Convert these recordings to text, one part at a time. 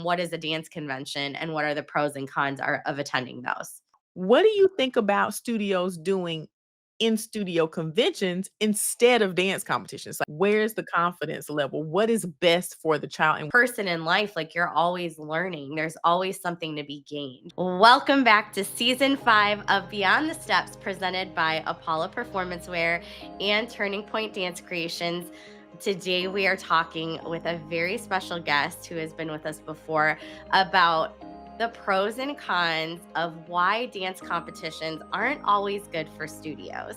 what is a dance convention and what are the pros and cons of attending those. What do you think about studios doing in studio conventions instead of dance competitions? Like, where's the confidence level? What is best for the child? And Person in life, like you're always learning. There's always something to be gained. Welcome back to season 5 of Beyond the Steps, presented by Apolla Performance Wear and Turning Point Dance Creations. Today we are talking with a very special guest who has been with us before about the pros and cons of why dance competitions aren't always good for studios.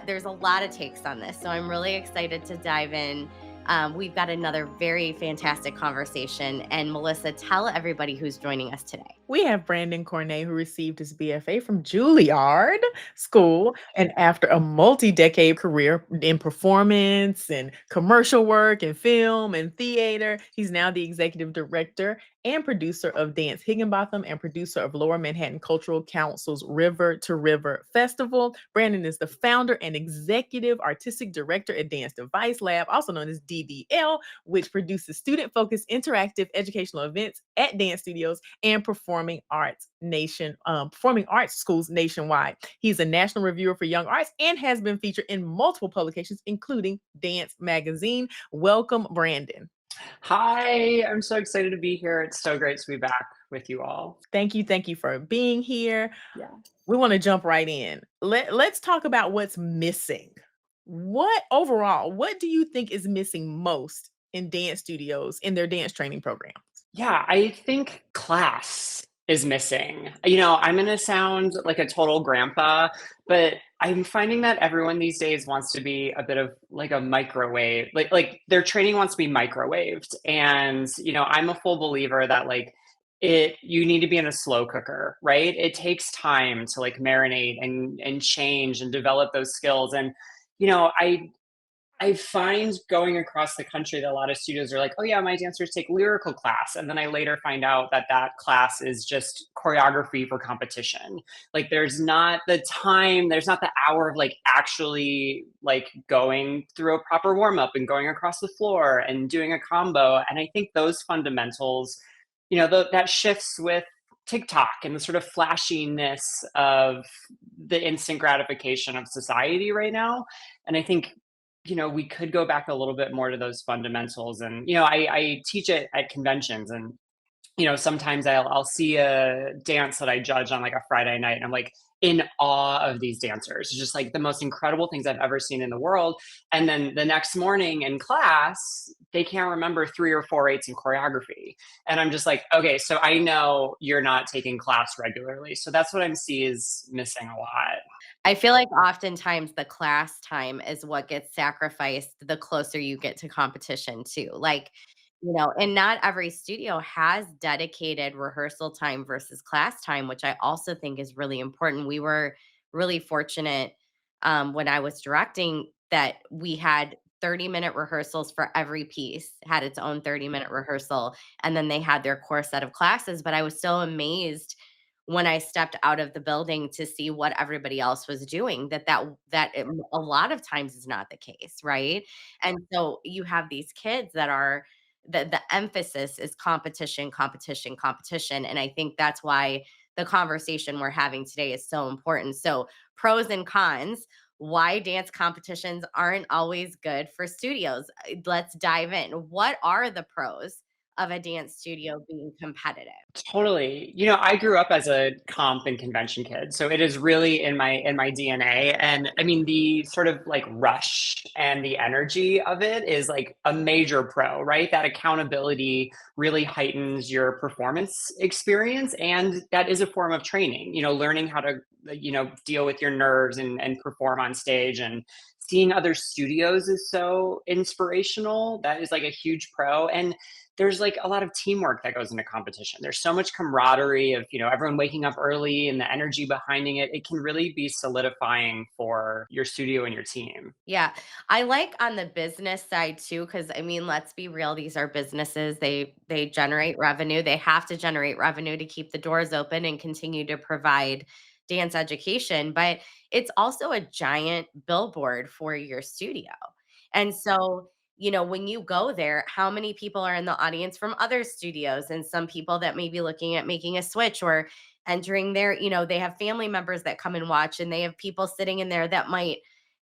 There's a lot of takes on this, so I'm really excited to dive in. We've got another very fantastic conversation. And Melissa, tell everybody who's joining us today. we have Brandon Cournay, who received his BFA from Juilliard School. And after a multi-decade career in performance and commercial work and film and theater, he's now the executive director and producer of Dance Higginbotham and producer of Lower Manhattan Cultural Council's River to River Festival. Brandon is the founder and executive artistic director at Dance Device Lab, also known as DDL, which produces student-focused interactive educational events at dance studios and performing arts schools nationwide. He's a national reviewer for young arts and has been featured in multiple publications, including Dance Magazine. Welcome, Brandon. Hi, I'm so excited to be here. It's so great to be back with you all. Thank you for being here. Yeah. We want to jump right in. Let's talk about what's missing. What do you think is missing most in dance studios in their dance training program? Yeah, I think class is missing. I'm going to sound like a total grandpa, but I'm finding that everyone these days wants to be a bit of like a microwave. Like their training wants to be microwaved. And, I'm a full believer that like you need to be in a slow cooker, right? It takes time to like marinate and change and develop those skills. And, you know, I I find going across the country that a lot of studios are like, oh yeah, my dancers take lyrical class. And then I later find out that that class is just choreography for competition. Like there's not the time, there's not the hour of like actually like going through a proper warm up and going across the floor and doing a combo. And I think those fundamentals, that shifts with TikTok and the sort of flashiness of the instant gratification of society right now. And I think we could go back a little bit more to those fundamentals. And, I teach it at conventions and, sometimes I'll see a dance that I judge on like a Friday night and I'm like in awe of these dancers. It's just like the most incredible things I've ever seen in the world. And then the next morning in class, they can't remember 3 or 4 8s in choreography. And I'm just like, okay, so I know you're not taking class regularly. So that's what I'm seeing is missing a lot. I feel like oftentimes the class time is what gets sacrificed the closer you get to competition too. Like, and not every studio has dedicated rehearsal time versus class time, which I also think is really important. We were really fortunate when I was directing that we had 30-minute rehearsals for every piece, had its own 30-minute rehearsal, and then they had their core set of classes. But I was so amazed when I stepped out of the building to see what everybody else was doing, a lot of times is not the case, right? And so you have these kids that are the emphasis is competition, competition, competition, and I think that's why the conversation we're having today is so important. So, pros and cons, why dance competitions aren't always good for studios. Let's dive in. What are the pros of a dance studio being competitive? Totally. I grew up as a comp and convention kid, so it is really in my DNA. And I mean, the sort of like rush and the energy of it is like a major pro, right? That accountability really heightens your performance experience, and that is a form of training. Learning how to deal with your nerves and perform on stage and seeing other studios is so inspirational. That is like a huge pro. And there's like a lot of teamwork that goes into competition. There's so much camaraderie of, everyone waking up early and the energy behind it. It can really be solidifying for your studio and your team. Yeah. I like on the business side too, because I mean, let's be real, these are businesses. They generate revenue. They have to generate revenue to keep the doors open and continue to provide dance education. But it's also a giant billboard for your studio. And so when you go there, how many people are in the audience from other studios, and some people that may be looking at making a switch or entering there, they have family members that come and watch, and they have people sitting in there that might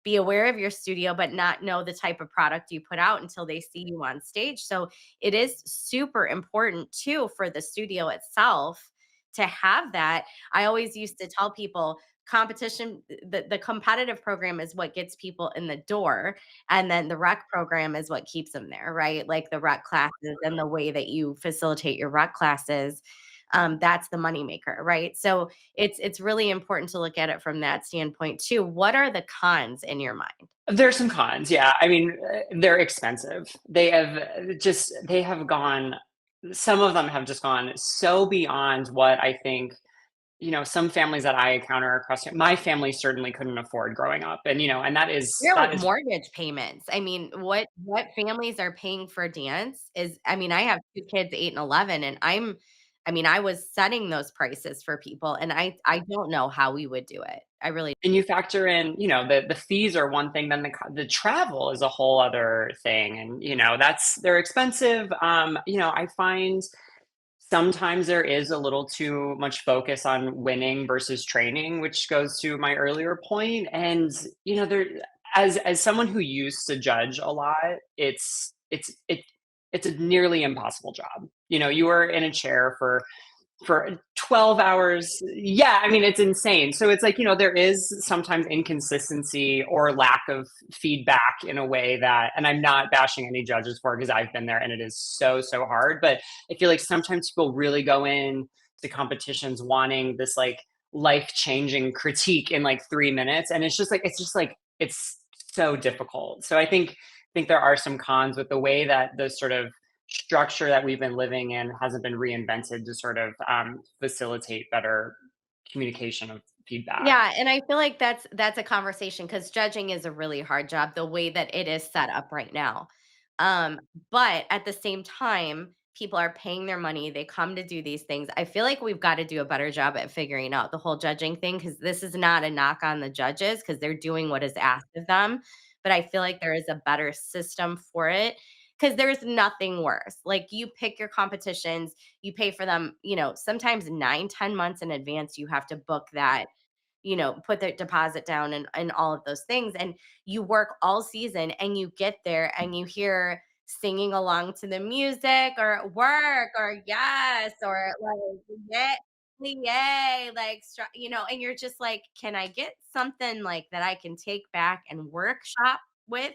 be aware of your studio but not know the type of product you put out until they see you on stage. So it is super important too for the studio itself to have that. I always used to tell people competition, the competitive program is what gets people in the door, and then the rec program is what keeps them there, right? Like the rec classes and the way that you facilitate your rec classes, that's the moneymaker, right? So it's really important to look at it from that standpoint too. What are the cons in your mind? There's some cons, yeah. I mean, they're expensive. They have gone some of them have just gone so beyond what I think, some families that I encounter across my family certainly couldn't afford growing up. And Yeah, that with is mortgage payments. I mean, what families are paying for dance is, I mean, I have 2 kids, 8 and 11, and I was setting those prices for people, and I don't know how we would do it. I really. and you factor in, the fees are one thing, then the travel is a whole other thing. And, they're expensive. I find sometimes there is a little too much focus on winning versus training, which goes to my earlier point. And, there as someone who used to judge a lot, it's a nearly impossible job. You are in a chair for 12 hours. Yeah, I mean, it's insane. So it's like, there is sometimes inconsistency or lack of feedback in a way that, and I'm not bashing any judges for it because I've been there and it is so, so hard. But I feel like sometimes people really go in to competitions wanting this like life-changing critique in like 3 minutes. And it's so difficult. So I think there are some cons with the way that the sort of structure that we've been living in hasn't been reinvented to sort of facilitate better communication of feedback. Yeah, and I feel like that's a conversation because judging is a really hard job the way that it is set up right now. Um, but at the same time, people are paying their money. They come to do these things. I feel like we've got to do a better job at figuring out the whole judging thing because this is not a knock on the judges because they're doing what is asked of them. But I feel like there is a better system for it because there's nothing worse. Like you pick your competitions, you pay for them, sometimes 9, 10 months in advance, you have to book that, put the deposit down and all of those things. And you work all season and you get there and you hear singing along to the music or work or yes or like yeah, yay, like and you're just like, can I get something like that I can take back and workshop with?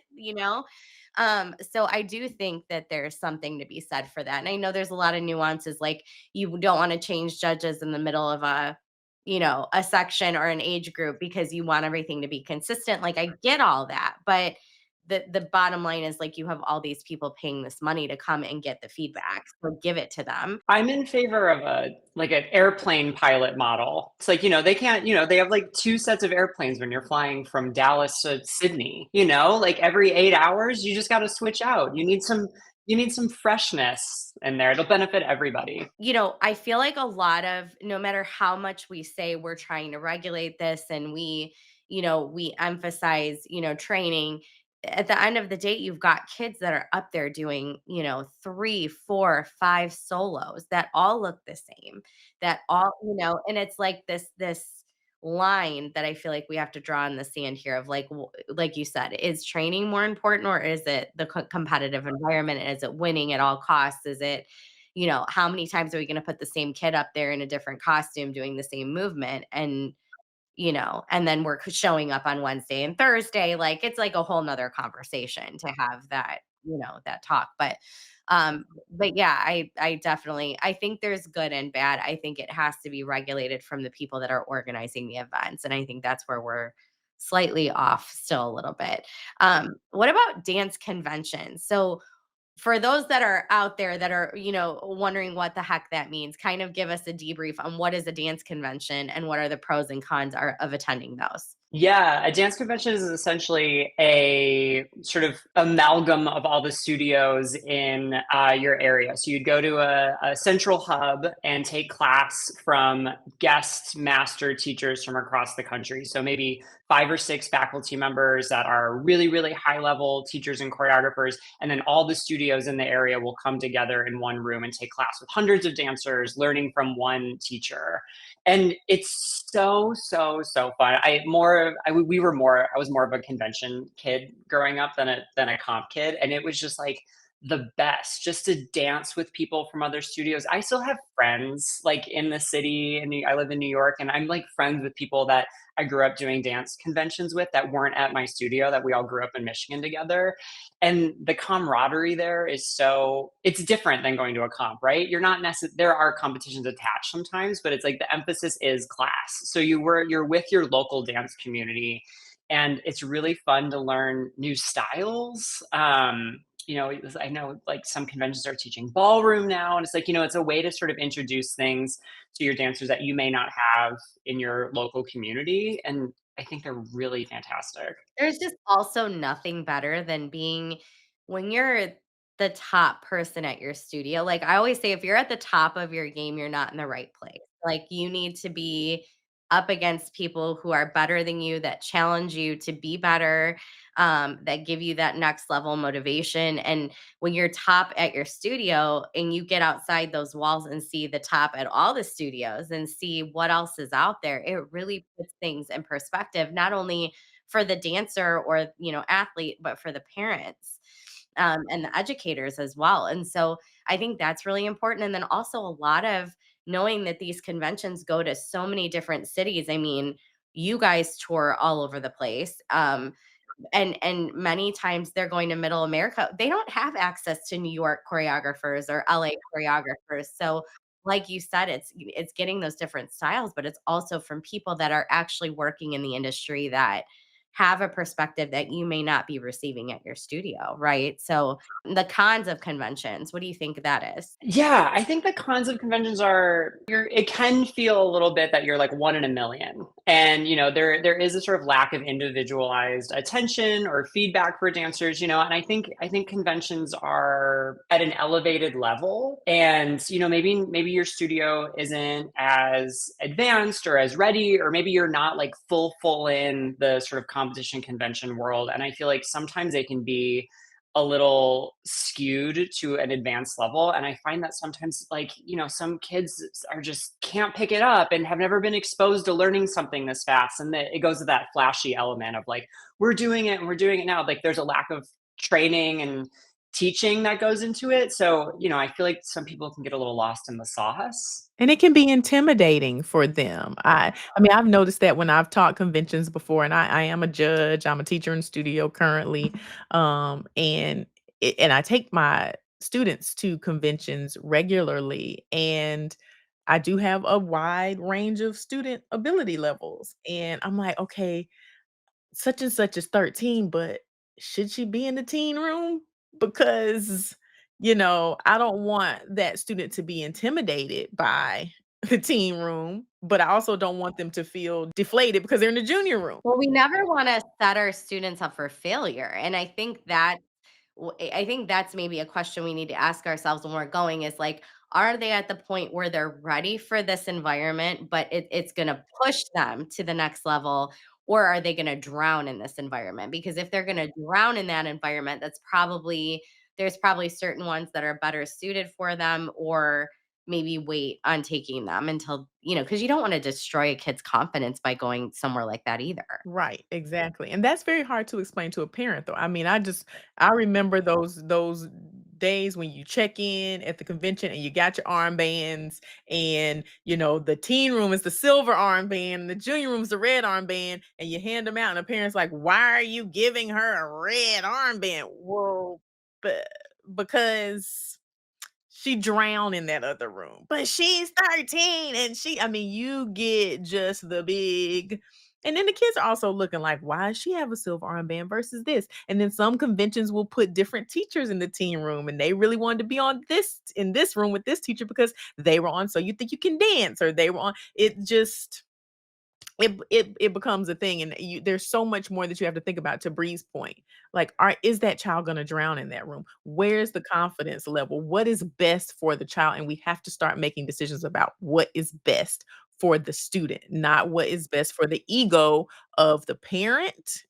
So I do think that there's something to be said for that. And I know there's a lot of nuances, like you don't want to change judges in the middle of a section or an age group because you want everything to be consistent. Like I get all that, but the bottom line is like you have all these people paying this money to come and get the feedback. So give it to them. I'm in favor of an airplane pilot model. It's like, they can't, they have like two sets of airplanes when you're flying from Dallas to Sydney, like every 8 hours, you just got to switch out. You need some freshness in there. It'll benefit everybody. I feel like a lot of, no matter how much we say we're trying to regulate this and we emphasize, training, at the end of the day, you've got kids that are up there doing, 3, 4, 5 solos that all look the same, that all, and it's like this line that I feel like we have to draw in the sand here of like, like you said, is training more important or is it the competitive environment? Is it winning at all costs? Is it, how many times are we going to put the same kid up there in a different costume doing the same movement? And then we're showing up on Wednesday and Thursday. Like it's like a whole nother conversation to have that talk. But yeah, I definitely I think there's good and bad. I think it has to be regulated from the people that are organizing the events. And I think that's where we're slightly off still a little bit. What about dance conventions? So for those that are out there that are, wondering what the heck that means, kind of give us a debrief on what is a dance convention and what are the pros and cons of attending those. Yeah, a dance convention is essentially a sort of amalgam of all the studios in your area. So you'd go to a central hub and take class from guest master teachers from across the country. So maybe 5 or 6 faculty members that are really, really high level teachers and choreographers. And then all the studios in the area will come together in one room and take class with hundreds of dancers learning from one teacher. And it's so, so, so fun. I was more of a convention kid growing up than a comp kid. And it was just like, the best just to dance with people from other studios. I still have friends like in the city and I live in New York and I'm like friends with people that I grew up doing dance conventions with that weren't at my studio that we all grew up in Michigan together. And the camaraderie there is so it's different than going to a comp, right? You're not necessarily there are competitions attached sometimes, but it's like the emphasis is class. So you're with your local dance community and it's really fun to learn new styles. I know like some conventions are teaching ballroom now, and it's like, it's a way to sort of introduce things to your dancers that you may not have in your local community. And I think they're really fantastic. There's just also nothing better than being when you're the top person at your studio. Like I always say, if you're at the top of your game, you're not in the right place. Like you need to be up against people who are better than you, that challenge you to be better, that give you that next level motivation. And when you're top at your studio and you get outside those walls and see the top at all the studios and see what else is out there, it really puts things in perspective, not only for the dancer or athlete, but for the parents, and the educators as well. And so I think that's really important. And then also a lot of knowing that these conventions go to so many different cities. I mean, you guys tour all over the place. And many times they're going to middle America. They don't have access to New York choreographers or LA choreographers. So like you said, it's getting those different styles, but it's also from people that are actually working in the industry that have a perspective that you may not be receiving at your studio, right? So the cons of conventions, what do you think that is? Yeah, I think the cons of conventions are it can feel a little bit that you're like one in a million. And there is a sort of lack of individualized attention or feedback for dancers, and I think conventions are at an elevated level. And maybe your studio isn't as advanced or as ready, or maybe you're not like full in the sort of competition convention world. And I feel like sometimes they can be a little skewed to an advanced level. And I find that sometimes, like, some kids are just can't pick it up and have never been exposed to learning something this fast. And that it goes to that flashy element of like, we're doing it and we're doing it now. Like, there's a lack of training and teaching that goes into it. So, I feel like some people can get a little lost in the sauce. And it can be intimidating for them. I mean, I've noticed that when I've taught conventions before, and I am a judge, I'm a teacher in studio currently, and I take my students to conventions regularly, and I do have a wide range of student ability levels, and I'm like, "Okay, such and such is 13, but should she be in the teen room? Because, I don't want that student to be intimidated by the teen room, but I also don't want them to feel deflated because they're in the junior room." Well, we never want to set our students up for failure. And I think that's maybe a question we need to ask ourselves when we're going is like, are they at the point where they're ready for this environment, but it's going to push them to the next level? Or are they going to drown in this environment? Because if they're going to drown in that environment, there's probably certain ones that are better suited for them, or maybe wait on taking them until, because you don't want to destroy a kid's confidence by going somewhere like that either. Right, exactly, and that's very hard to explain to a parent, though. I mean, I remember those days when you check in at the convention and you got your armbands and, the teen room is the silver armband, and the junior room is the red armband, and you hand them out, and the parent's like, "Why are you giving her a red armband?" Well, but because she drowned in that other room. But she's 13 and I mean, you get just the big. And then the kids are also looking like, why does she have a silver armband versus this? And then some conventions will put different teachers in the teen room and they really wanted to be on this in this room with this teacher because they were on So You Think You Can Dance, or they were on it just it becomes a thing, and there's so much more that you have to think about. To Bree's point, like, is that child going to drown in that room? Where's the confidence level? What is best for the child? And we have to start making decisions about what is best for the student, not what is best for the ego of the parent,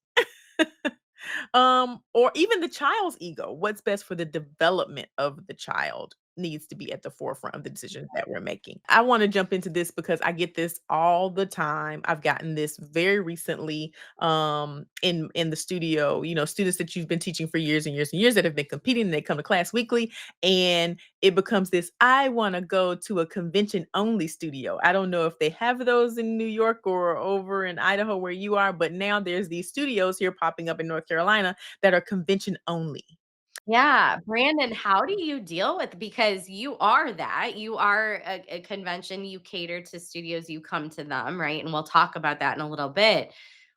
or even the child's ego. What's best for the development of the child needs to be at the forefront of the decisions that we're making. I want to jump into this because I get this all the time. I've gotten this very recently in the studio, students that you've been teaching for years and years and years that have been competing, they come to class weekly and it becomes this, I want to go to a convention only studio. I don't know if they have those in New York or over in Idaho where you are, but now there's these studios here popping up in North Carolina that are convention only. Yeah, Brandon, how do you deal with, because you are that. You are a convention, you cater to studios, you come to them, right? And we'll talk about that in a little bit.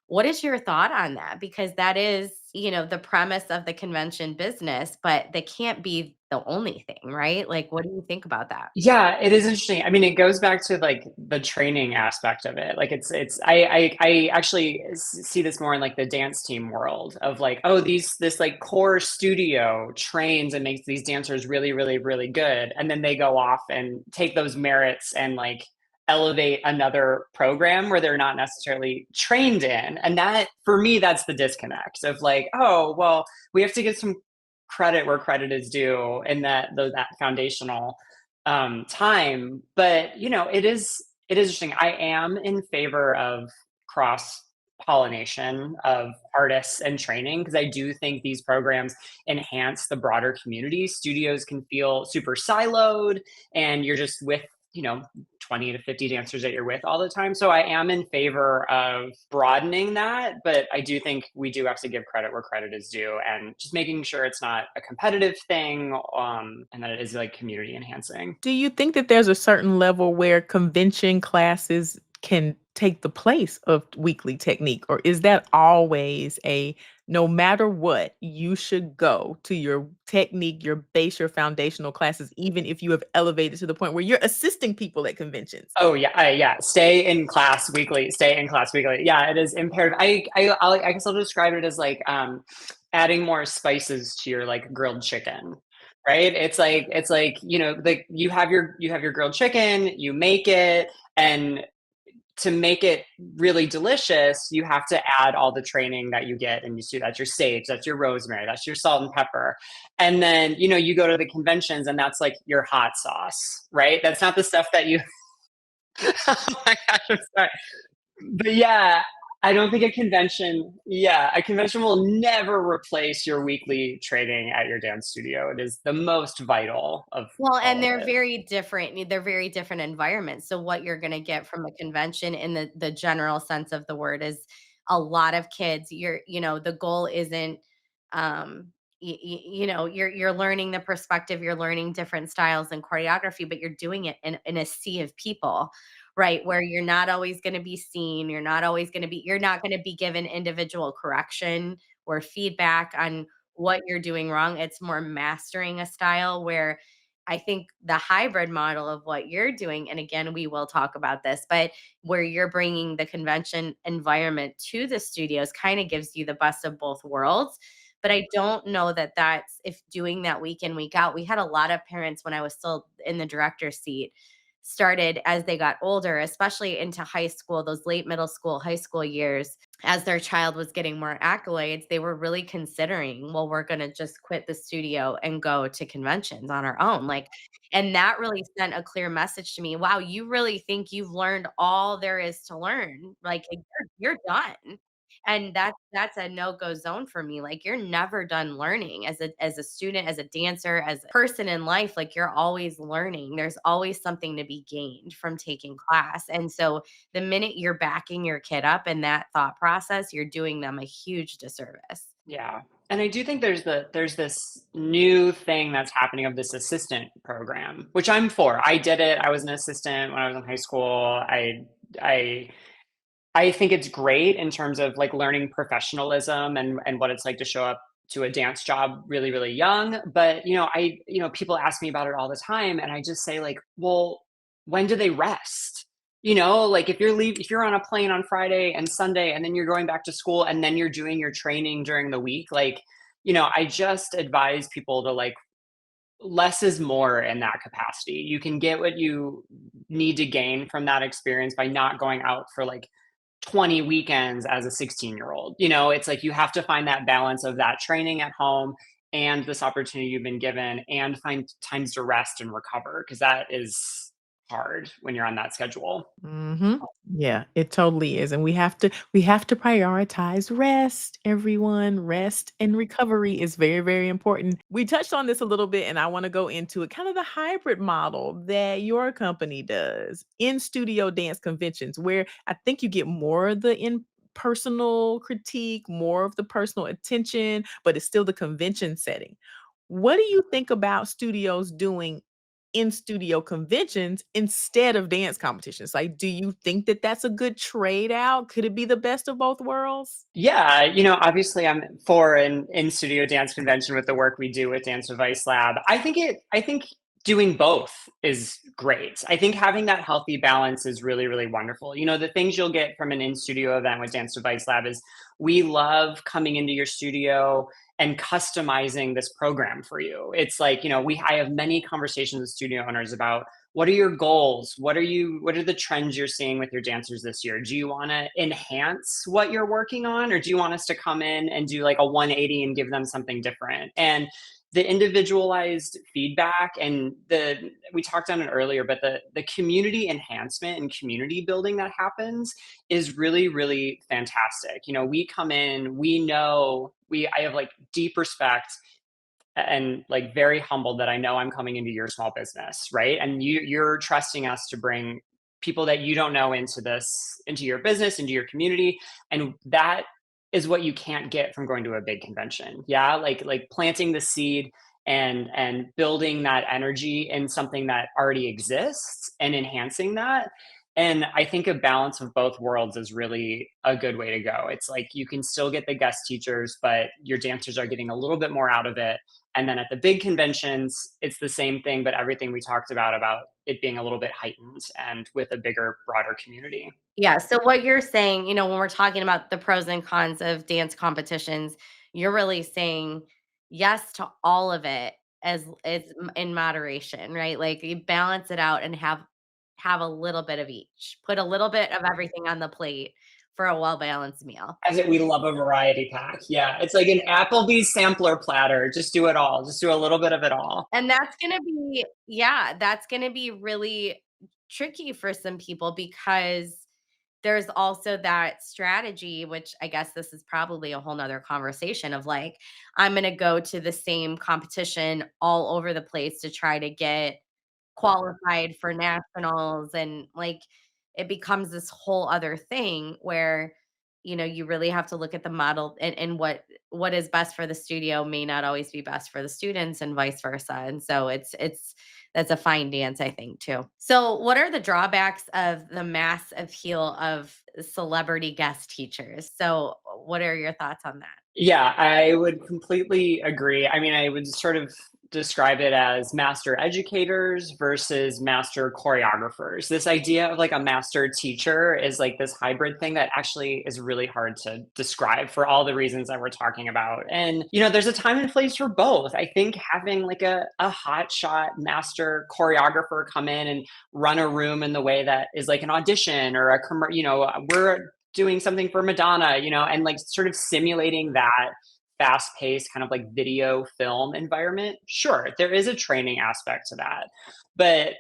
What is your thought on that? Because that is, the premise of the convention business, but they can't be the only thing, right? Like, what do you think about that? Yeah, it is interesting. I mean, it goes back to like the training aspect of it. Like I actually see this more in like the dance team world of like, oh, this like core studio trains and makes these dancers really, really, really good. And then they go off and take those merits and like elevate another program where they're not necessarily trained in. And that for me, that's the disconnect of like, oh, well, we have to give some credit where credit is due in that foundational time. But it is interesting. I am in favor of cross pollination of artists and training because I do think these programs enhance the broader community. Studios can feel super siloed and you're just with, you know, 20 to 50 dancers that you're with all the time. So I am in favor of broadening that, but I do think we do have to give credit where credit is due and just making sure it's not a competitive thing, and that it is like community enhancing. Do you think that there's a certain level where convention classes can take the place of weekly technique? Or is that always a no matter what, you should go to your technique, your base, your foundational classes, even if you have elevated to the point where you're assisting people at conventions? Oh yeah, yeah. Stay in class weekly. Stay in class weekly. Yeah, it is imperative. I guess I'll describe it as like adding more spices to your like grilled chicken, right? It's like like you have your grilled chicken, you make it, and to make it really delicious, you have to add all the training that you get and you see that's your sage, that's your rosemary, that's your salt and pepper. And then, you go to the conventions and that's like your hot sauce, right? That's not the stuff that you oh my gosh, I'm sorry. But yeah, I don't think a convention will never replace your weekly training at your dance studio. It is the most vital of Well, and all of they're it. very different. They're very different environments. So what you're going to get from a convention in the general sense of the word is a lot of kids. The goal isn't you're learning the perspective, you're learning different styles and choreography, but you're doing it in a sea of people, right? Where you're not always going to be seen, you're not going to be given individual correction or feedback on what you're doing wrong. It's more mastering a style where I think the hybrid model of what you're doing, and again, we will talk about this, but where you're bringing the convention environment to the studios kind of gives you the best of both worlds. But I don't know that that's if doing that week in, week out. We had a lot of parents when I was still in the director's seat started as they got older, especially into high school, those late middle school, high school years, as their child was getting more accolades, they were really considering, well, we're going to just quit the studio and go to conventions on our own. Like, and that really sent a clear message to me. Wow, you really think you've learned all there is to learn? Like, you're done. And that's a no-go zone for me. Like, you're never done learning as a student, as a dancer, as a person in life. Like, you're always learning. There's always something to be gained from taking class. And so the minute you're backing your kid up in that thought process, you're doing them a huge disservice. Yeah. And I do think there's this new thing that's happening of this assistant program, which I'm for. I did it. I was an assistant when I was in high school. I I think it's great in terms of like learning professionalism and what it's like to show up to a dance job really, really young. But people ask me about it all the time, and I just say like, well, when do they rest? Like if you're on a plane on Friday and Sunday, and then you're going back to school, and then you're doing your training during the week, like, I just advise people to like less is more in that capacity. You can get what you need to gain from that experience by not going out for like 20 weekends as a 16-year-old. You know, it's like you have to find that balance of that training at home and this opportunity you've been given and find times to rest and recover because that is hard when you're on that schedule. Mhm. Yeah, it totally is, and we have to prioritize rest, everyone. Rest and recovery is very, very important. We touched on this a little bit, and I wanna go into it, kind of the hybrid model that your company does, in-studio dance conventions, where I think you get more of the in personal critique, more of the personal attention, but it's still the convention setting. What do you think about studios doing in studio conventions instead of dance competitions? Like, do you think that that's a good trade out? Could it be the best of both worlds? Yeah, you know, obviously I'm for an in-studio dance convention with the work we do with Dance Device Lab. I think doing both is great. I think having that healthy balance is really, really wonderful. You know, the things you'll get from an in-studio event with Dance Device Lab is we love coming into your studio and customizing this program for you. It's like, you know, I have many conversations with studio owners about what are your goals? What are the trends you're seeing with your dancers this year? Do you want to enhance what you're working on, or do you want us to come in and do like a 180 and give them something different? And the individualized feedback and the we talked on it earlier, but the community enhancement and community building that happens is really, really fantastic. You know, we come in, we know we I have like deep respect and like very humbled that I know I'm coming into your small business, right? And you're trusting us to bring people that you don't know into your business, into your community, and that is what you can't get from going to a big convention. Yeah, like planting the seed and building that energy in something that already exists and enhancing that. And I think a balance of both worlds is really a good way to go. It's like you can still get the guest teachers, but your dancers are getting a little bit more out of it, and then at the big conventions, it's the same thing, but everything we talked about it being a little bit heightened and with a bigger, broader community. Yeah, so what you're saying, when we're talking about the pros and cons of dance competitions, you're really saying yes to all of it in moderation, right? Like you balance it out and have a little bit of each. Put a little bit of everything on the plate for a well-balanced meal. We love a variety pack. Yeah, it's like an Applebee's sampler platter. Just do it all. Just do a little bit of it all. And that's gonna be yeah, that's gonna be really tricky for some people because there's also that strategy, which I guess this is probably a whole nother conversation of like, I'm gonna go to the same competition all over the place to try to get qualified for nationals and like it becomes this whole other thing where you really have to look at the model and what is best for the studio may not always be best for the students and vice versa, and so it's that's a fine dance, I think, too. So what are the drawbacks of the mass appeal of celebrity guest teachers? So what are your thoughts on that? Yeah, I would completely agree. I mean, I would sort of describe it as master educators versus master choreographers. This idea of like a master teacher is like this hybrid thing that actually is really hard to describe for all the reasons that we're talking about. And, you know, there's a time and place for both. I think having like a hot shot master choreographer come in and run a room in the way that is like an audition or we're doing something for Madonna, and like sort of simulating that fast paced kind of like video film environment. Sure, there is a training aspect to that. But,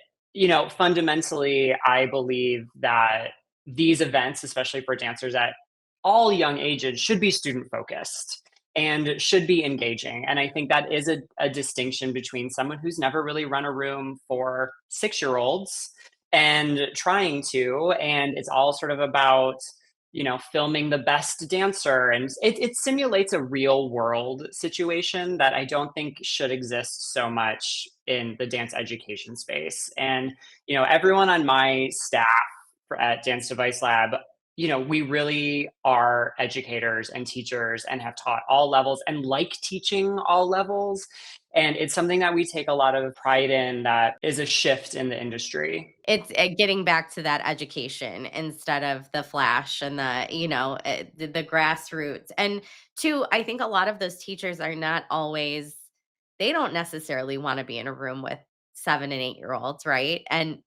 fundamentally, I believe that these events, especially for dancers at all young ages, should be student focused and should be engaging. And I think that is a distinction between someone who's never really run a room for 6-year-olds and trying to, and it's all sort of about filming the best dancer. And it simulates a real world situation that I don't think should exist so much in the dance education space. And, everyone on my staff at Dance Device Lab, we really are educators and teachers and have taught all levels and like teaching all levels. And it's something that we take a lot of pride in that is a shift in the industry. It's, getting back to that education instead of the flash and the grassroots. And 2, I think a lot of those teachers are not always they don't necessarily wanna be in a room with 7 and 8-year-olds, right? And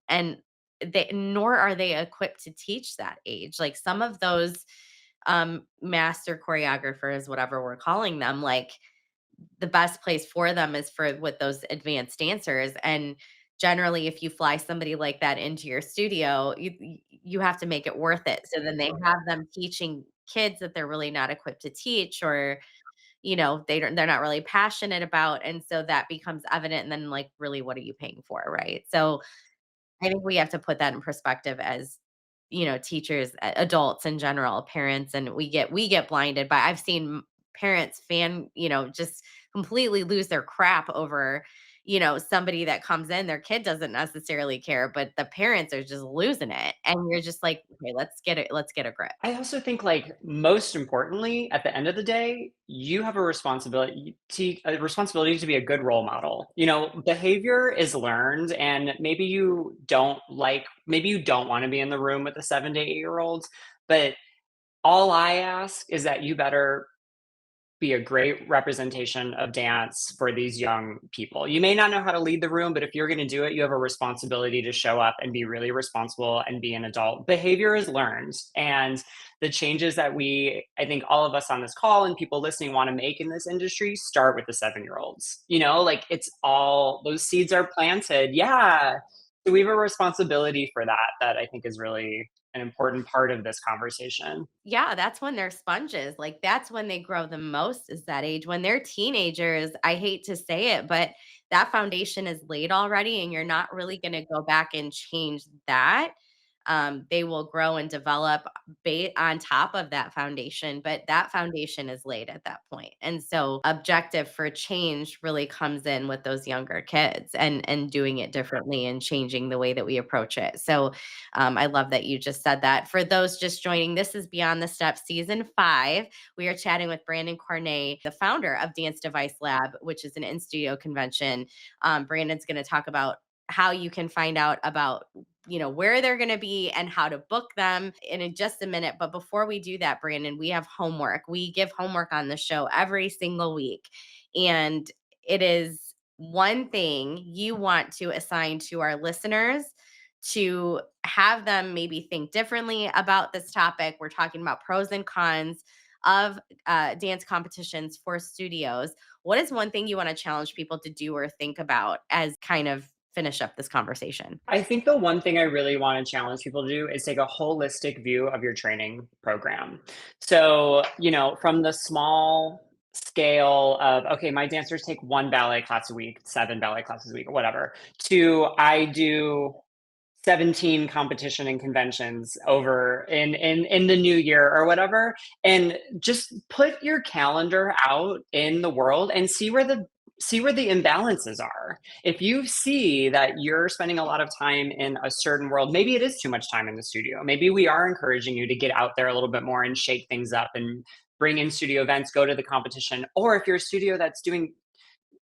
nor are they equipped to teach that age. Like some of those master choreographers, whatever we're calling them, like the best place for them is for with those advanced dancers. And generally, if you fly somebody like that into your studio, you have to make it worth it. So then they have them teaching kids that they're really not equipped to teach, or they're not really passionate about, and so that becomes evident. And then, like, really, what are you paying for, right? So I think we have to put that in perspective as, teachers, adults in general, parents, and we get blinded by. I've seen parents just completely lose their crap over, somebody that comes in, their kid doesn't necessarily care, but the parents are just losing it. And you're just like, okay, let's get a grip. I also think, like, most importantly, at the end of the day, you have a responsibility to be a good role model. Behavior is learned, and maybe you don't want to be in the room with the 7 to 8 year olds, but all I ask is that you better be a great representation of dance for these young people. You may not know how to lead the room, but if you're going to do it, you have a responsibility to show up and be really responsible and be an adult. Behavior is learned. And the changes that I think all of us on this call and people listening want to make in this industry start with the 7 year olds. Like it's all those seeds are planted. Yeah. So we have a responsibility for that I think is really an important part of this conversation. Yeah, that's when they're sponges. Like that's when they grow the most, is that age. When they're teenagers, I hate to say it, but that foundation is laid already and you're not really going to go back and change that. They will grow and develop on top of that foundation, but that foundation is laid at that point. And so objective for change really comes in with those younger kids, and doing it differently and changing the way that we approach it. So I love that you just said that. For those just joining, this is Beyond the Steps Season 5. We are chatting with Brandon Cournay, the founder of Dance Device Lab, which is an in studio convention. Brandon's going to talk about how you can find out about where they're going to be and how to book them in just a minute. But before we do that, Brandon, we have homework. We give homework on the show every single week, and it is one thing you want to assign to our listeners to have them maybe think differently about this topic. We're talking about pros and cons of dance competitions for studios. What is one thing you want to challenge people to do or think about as kind of finish up this conversation? I think the one thing I really want to challenge people to do is take a holistic view of your training program. So, from the small scale of, okay, my dancers take one ballet class a week, 7 ballet classes a week, or whatever, to I do 17 competition and conventions over in the new year or whatever, and just put your calendar out in the world and see where the imbalances are. If you see that you're spending a lot of time in a certain world, maybe it is too much time in the studio. Maybe we are encouraging you to get out there a little bit more and shake things up and bring in studio events, go to the competition. Or if you're a studio that's doing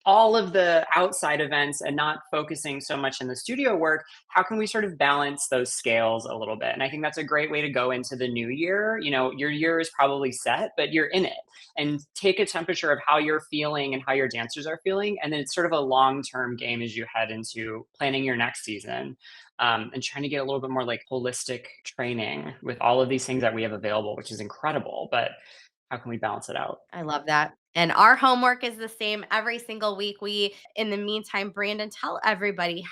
all of the outside events and not focusing so much in the studio work, how can we sort of balance those scales a little bit? And I think that's a great way to go into the new year. Your year is probably set, but you're in it, and take a temperature of how you're feeling and how your dancers are feeling. And then it's sort of a long-term game as you head into planning your next season. And trying to get a little bit more like holistic training with all of these things that we have available, which is incredible. But how can we balance it out? I love that. And our homework is the same every single week. In the meantime, Brandon, tell everybody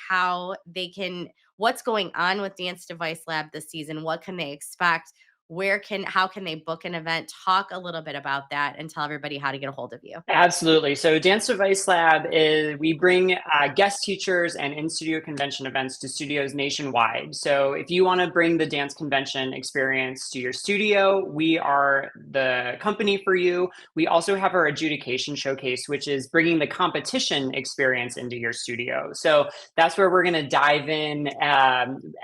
what's going on with Dance Device Lab this season. What can they expect? How can they book an event? Talk a little bit about that and tell everybody how to get a hold of you. Absolutely. So Dance Device Lab is we bring guest teachers and in-studio convention events to studios nationwide. So if you want to bring the dance convention experience to your studio, we are the company for you. We also have our adjudication showcase, which is bringing the competition experience into your studio. So that's where we're going to dive in.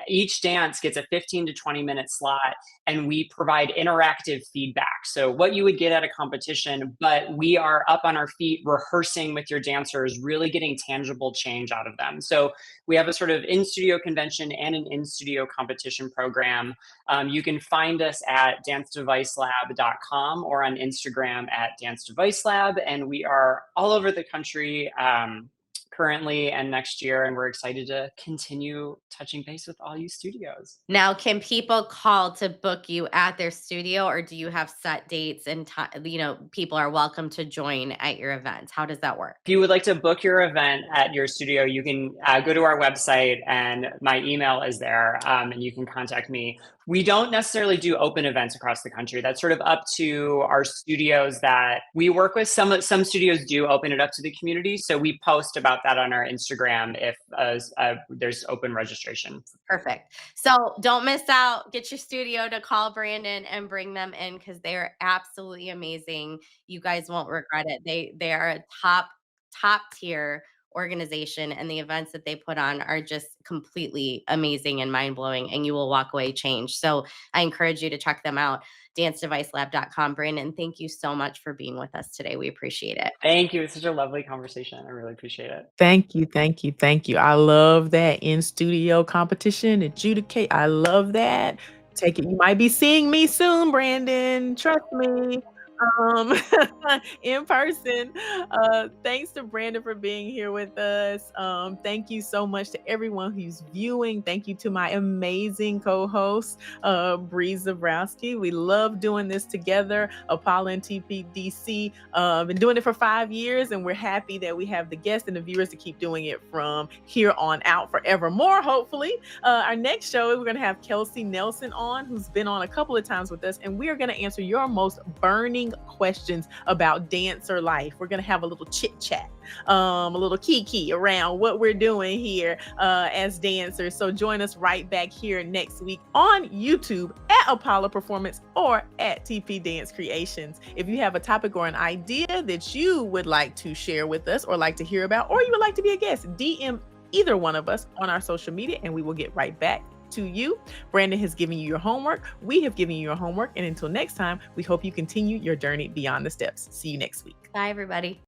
Each dance gets a 15 to 20-minute slot, and we provide interactive feedback. So what you would get at a competition, but we are up on our feet rehearsing with your dancers, really getting tangible change out of them. So we have a sort of in-studio convention and an in-studio competition program. You can find us at dancedevicelab.com or on Instagram at dancedevicelab, and we are all over the country. currently and next year, and we're excited to continue touching base with all you studios. Now, can people call to book you at their studio, or do you have set dates and time? People are welcome to join at your events. How does that work? If you would like to book your event at your studio, you can go to our website, and my email is there, and you can contact me. We don't necessarily do open events across the country. That's sort of up to our studios that we work with. Some studios do open it up to the community, so we post about that on our Instagram if there's open registration. Perfect. So don't miss out. Get your studio to call Brandon and bring them in because they are absolutely amazing. You guys won't regret it. They are a top tier organization, and the events that they put on are just completely amazing and mind blowing, and you will walk away changed. So I encourage you to check them out. DanceDeviceLab.com. Brandon, thank you so much for being with us today. We appreciate it. Thank you. It's such a lovely conversation. I really appreciate it. Thank you, thank you, thank you. I love that in studio competition, adjudicate. I love that. Take it. You might be seeing me soon, Brandon. Trust me. Um, in person. Thanks to Brandon for being here with us. Thank you so much to everyone who's viewing. Thank you to my amazing co-host, Bree Zborowski. We love doing this together. Apolla and TPDC. Been doing it for 5 years, and we're happy that we have the guests and the viewers to keep doing it from here on out forevermore, hopefully. Our next show, we're going to have Kelsey Nelson on, who's been on a couple of times with us, and we are going to answer your most burning questions about dancer life. We're going to have a little chit chat, a little kiki around what we're doing here as dancers. So join us right back here next week on YouTube at Apolla Performance or at TP Dance Creations. If you have a topic or an idea that you would like to share with us or like to hear about, or you would like to be a guest, DM either one of us on our social media and we will get right back to you. Brandon has given you your homework. We have given you your homework. And until next time, we hope you continue your journey beyond the steps. See you next week. Bye, everybody.